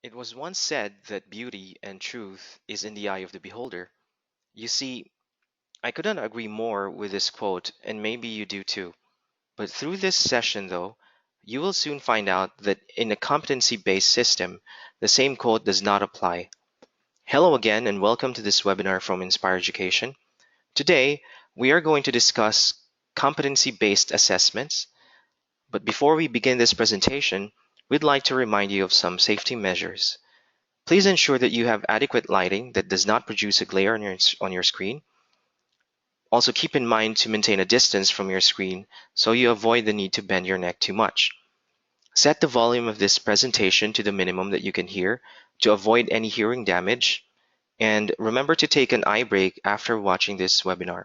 It was once said that beauty and truth is in the eye of the beholder. You see, I couldn't agree more with this quote, and maybe you do too. But through this session, though, you will soon find out that in a competency based system, the same quote does not apply. Hello again, and welcome to this webinar from Inspire Education. Today, we are going to discuss competency based assessments. But before we begin this presentation, we'd like to remind you of some safety measures. Please ensure that you have adequate lighting that does not produce a glare on your screen. Also, keep in mind to maintain a distance from your screen so you avoid the need to bend your neck too much. Set the volume of this presentation to the minimum that you can hear to avoid any hearing damage. And remember to take an eye break after watching this webinar.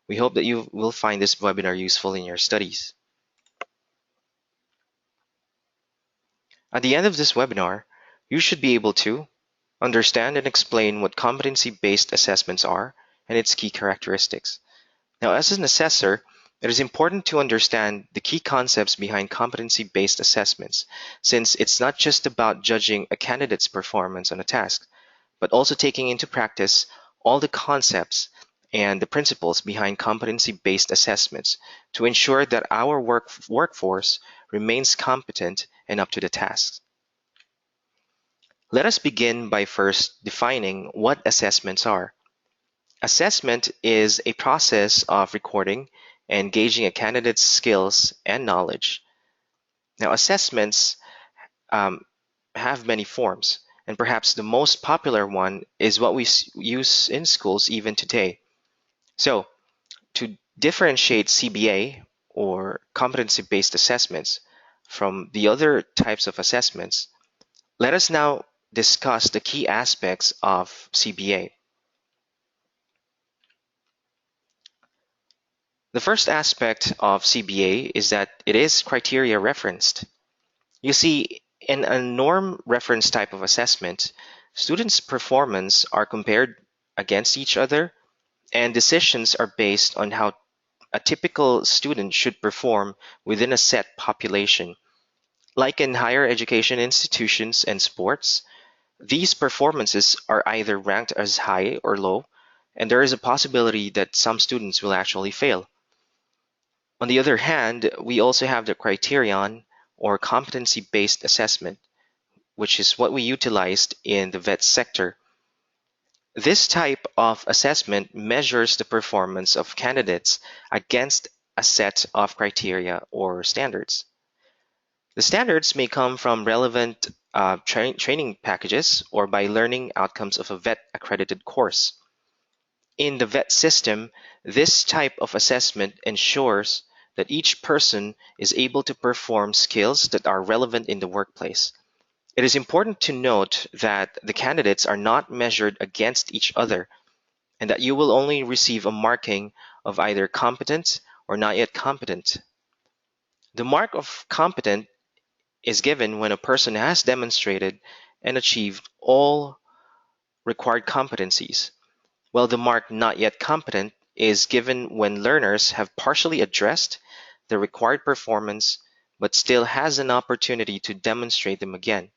We hope that you will find this webinar useful in your studies. At the end of this webinar, you should be able to understand and explain what competency-based assessments are and its key characteristics. Now, as an assessor, it is important to understand the key concepts behind competency-based assessments, since it's not just about judging a candidate's performance on a task, but also taking into practice all the concepts and the principles behind competency-based assessments to ensure that our workforce remains competent and up to the task. Let us begin by first defining what assessments are. Assessment is a process of recording and gauging a candidate's skills and knowledge. Now, assessments have many forms, and perhaps the most popular one is what we use in schools even today. So, to differentiate CBA or competency-based assessments from the other types of assessments, let us now discuss the key aspects of CBA. The first aspect of CBA is that it is criteria referenced. You see, in a norm reference type of assessment, students' performance are compared against each other, and decisions are based on how a typical student should perform within a set population. Like in higher education institutions and sports, these performances are either ranked as high or low, and there is a possibility that some students will actually fail. On the other hand, we also have the criterion or competency-based assessment, which is what we utilized in the vet sector. This type of assessment measures the performance of candidates against a set of criteria or standards. The standards may come from relevant training packages or by learning outcomes of a vet accredited course. In the vet system, this type of assessment ensures that each person is able to perform skills that are relevant in the workplace. It is important to note that the candidates are not measured against each other and that you will only receive a marking of either competent or not yet competent. The mark of competent is given when a person has demonstrated and achieved all required competencies, while the mark not yet competent is given when learners have partially addressed the required performance but still has an opportunity to demonstrate them again.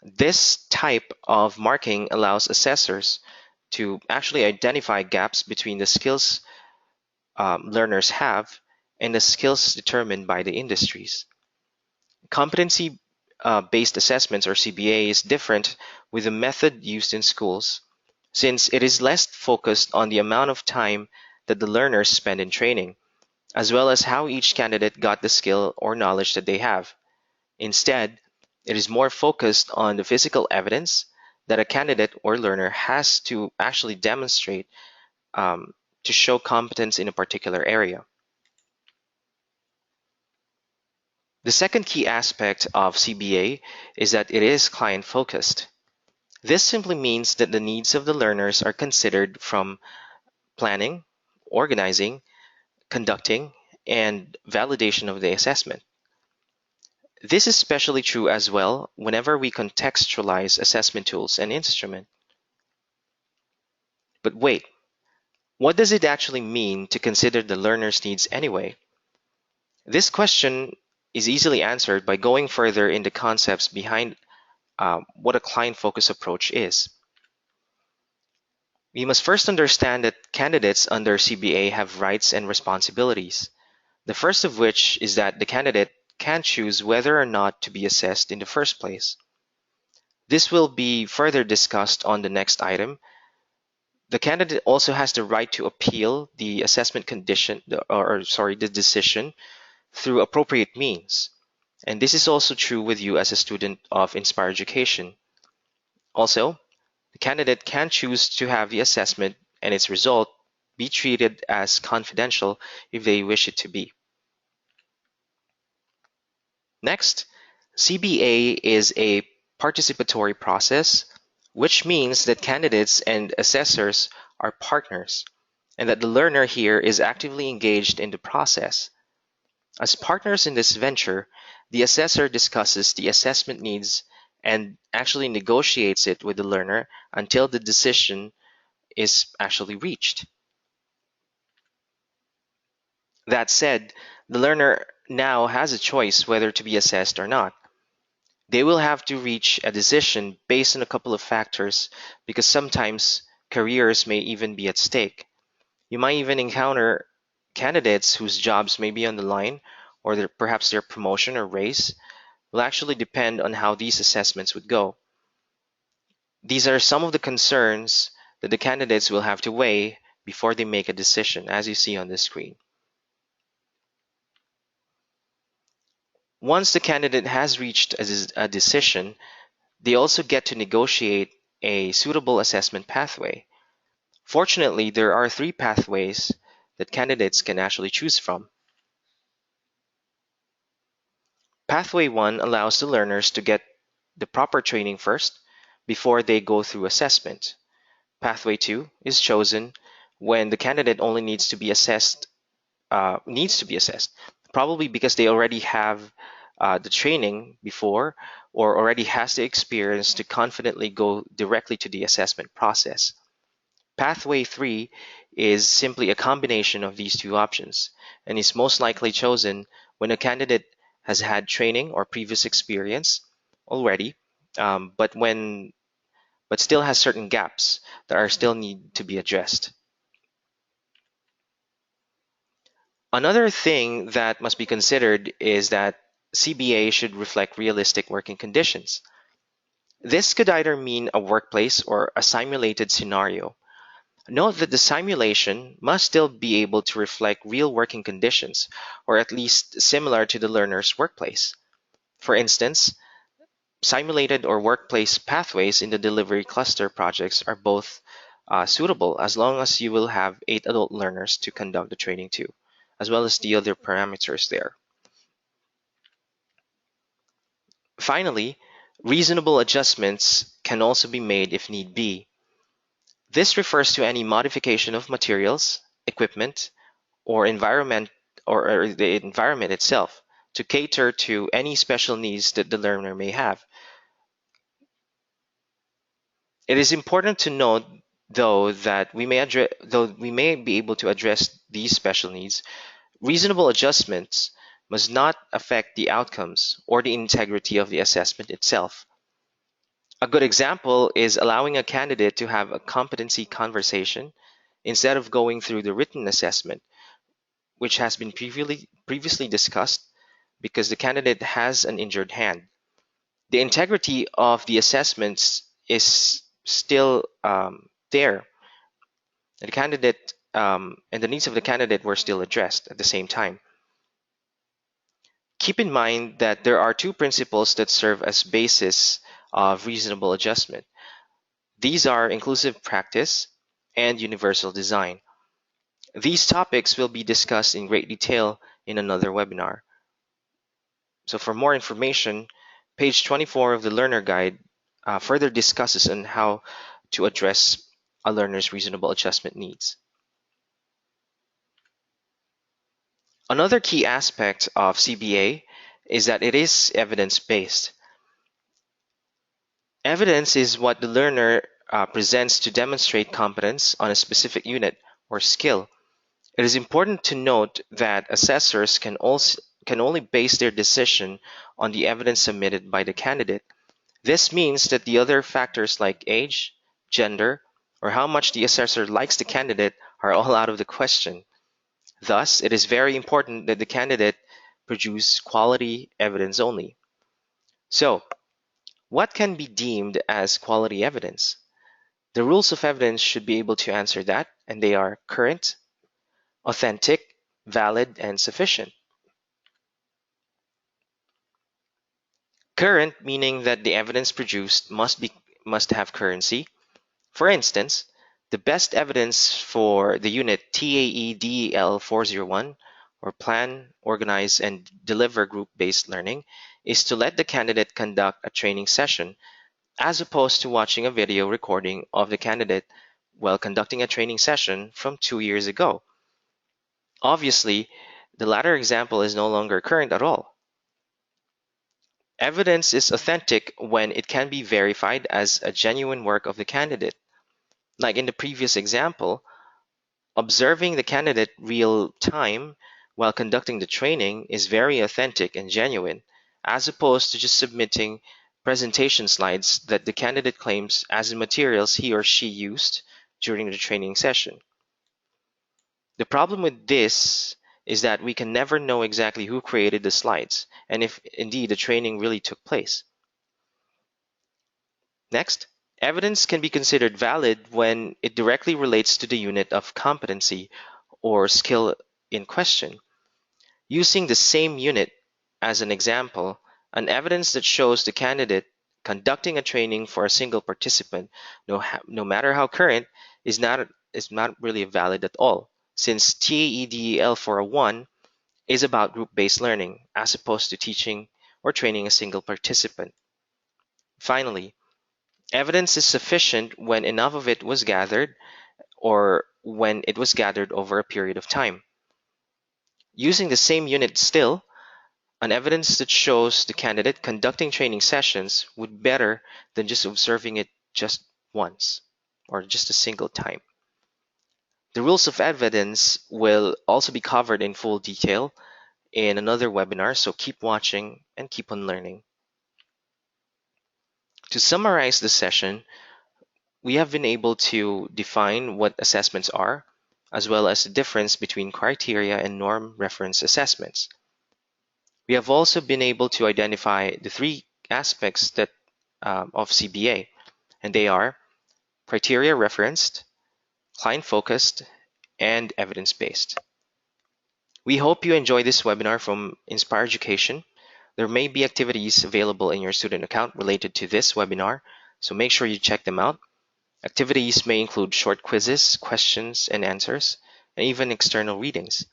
This type of marking allows assessors to actually identify gaps between the skills learners have and the skills determined by the industries. Competency-based assessments or CBA is different with the method used in schools, since it is less focused on the amount of time that the learners spend in training, as well as how each candidate got the skill or knowledge that they have. Instead, it is more focused on the physical evidence that a candidate or learner has to actually demonstrate to show competence in a particular area. The second key aspect of CBA is that it is client-focused. This simply means that the needs of the learners are considered from planning, organizing, conducting, and validation of the assessment. This is especially true as well whenever we contextualize assessment tools and instruments. But wait, what does it actually mean to consider the learner's needs anyway? This question is easily answered by going further in the concepts behind what a client-focused approach is. We must first understand that candidates under CBA have rights and responsibilities. The first of which is that the candidate can choose whether or not to be assessed in the first place. This will be further discussed on the next item. The candidate also has the right to appeal the assessment condition, the decision through appropriate means. And this is also true with you as a student of Inspire Education. Also, the candidate can choose to have the assessment and its result be treated as confidential if they wish it to be. Next, CBA is a participatory process, which means that candidates and assessors are partners, and that the learner here is actively engaged in the process. As partners in this venture, the assessor discusses the assessment needs and actually negotiates it with the learner until the decision is actually reached. That said, the learner now has a choice whether to be assessed or not. They will have to reach a decision based on a couple of factors because sometimes careers may even be at stake. You might even encounter candidates whose jobs may be on the line, or perhaps their promotion or raise will actually depend on how these assessments would go. These are some of the concerns that the candidates will have to weigh before they make a decision, as you see on this screen. Once the candidate has reached a decision, they also get to negotiate a suitable assessment pathway. Fortunately, there are three pathways that candidates can actually choose from. Pathway 1 allows the learners to get the proper training first before they go through assessment. Pathway 2 is chosen when the candidate only needs to be assessed, probably because they already have the training before or already has the experience to confidently go directly to the assessment process. Pathway 3 is simply a combination of these two options and is most likely chosen when a candidate has had training or previous experience already, but still has certain gaps that are still need to be addressed. Another thing that must be considered is that CBA should reflect realistic working conditions. This could either mean a workplace or a simulated scenario. Note that the simulation must still be able to reflect real working conditions, or at least similar to the learner's workplace. For instance, simulated or workplace pathways in the delivery cluster projects are both suitable as long as you will have 8 adult learners to conduct the training to, as well as the other parameters there. Finally, reasonable adjustments can also be made if need be. This refers to any modification of materials, equipment, or the environment itself to cater to any special needs that the learner may have. It is important to note though that though we may be able to address these special needs, reasonable adjustments must not affect the outcomes or the integrity of the assessment itself. A good example is allowing a candidate to have a competency conversation instead of going through the written assessment, which has been previously discussed because the candidate has an injured hand. The integrity of the assessments is still there. The candidate and the needs of the candidate were still addressed at the same time. Keep in mind that there are two principles that serve as basis of reasonable adjustment. These are inclusive practice and universal design. These topics will be discussed in great detail in another webinar. So for more information, page 24 of the Learner Guide further discusses on how to address a learner's reasonable adjustment needs. Another key aspect of CBA is that it is evidence-based. Evidence is what the learner presents to demonstrate competence on a specific unit or skill. It is important to note that assessors can only base their decision on the evidence submitted by the candidate. This means that the other factors like age, gender, or how much the assessor likes the candidate are all out of the question. Thus, it is very important that the candidate produce quality evidence only. So, what can be deemed as quality evidence? The rules of evidence should be able to answer that, and they are current, authentic, valid, and sufficient. Current meaning that the evidence produced must have currency. For instance, the best evidence for the unit TAEDEL 401, or Plan, Organize, and Deliver Group-Based Learning, is to let the candidate conduct a training session as opposed to watching a video recording of the candidate while conducting a training session from 2 years ago. Obviously, the latter example is no longer current at all. Evidence is authentic when it can be verified as a genuine work of the candidate. Like in the previous example, observing the candidate real time while conducting the training is very authentic and genuine, as opposed to just submitting presentation slides that the candidate claims as the materials he or she used during the training session. The problem with this is that we can never know exactly who created the slides and if indeed the training really took place. Next, evidence can be considered valid when it directly relates to the unit of competency or skill in question. Using the same unit as an example, an evidence that shows the candidate conducting a training for a single participant, no matter how current, is not really valid at all, since TAEDEL 401 is about group-based learning as opposed to teaching or training a single participant. Finally, evidence is sufficient when enough of it was gathered or when it was gathered over a period of time. Using the same unit still, an evidence that shows the candidate conducting training sessions would be better than just observing it just once or just a single time. The rules of evidence will also be covered in full detail in another webinar, so keep watching and keep on learning. To summarize the session, we have been able to define what assessments are, as well as the difference between criteria and norm reference assessments. We have also been able to identify the three aspects of CBA, and they are criteria referenced, client focused, and evidence based. We hope you enjoy this webinar from Inspire Education. There may be activities available in your student account related to this webinar, so make sure you check them out. Activities may include short quizzes, questions and answers, and even external readings.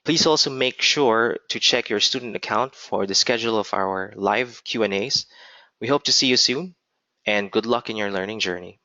Please also make sure to check your student account for the schedule of our live Q&As. We hope to see you soon, and good luck in your learning journey.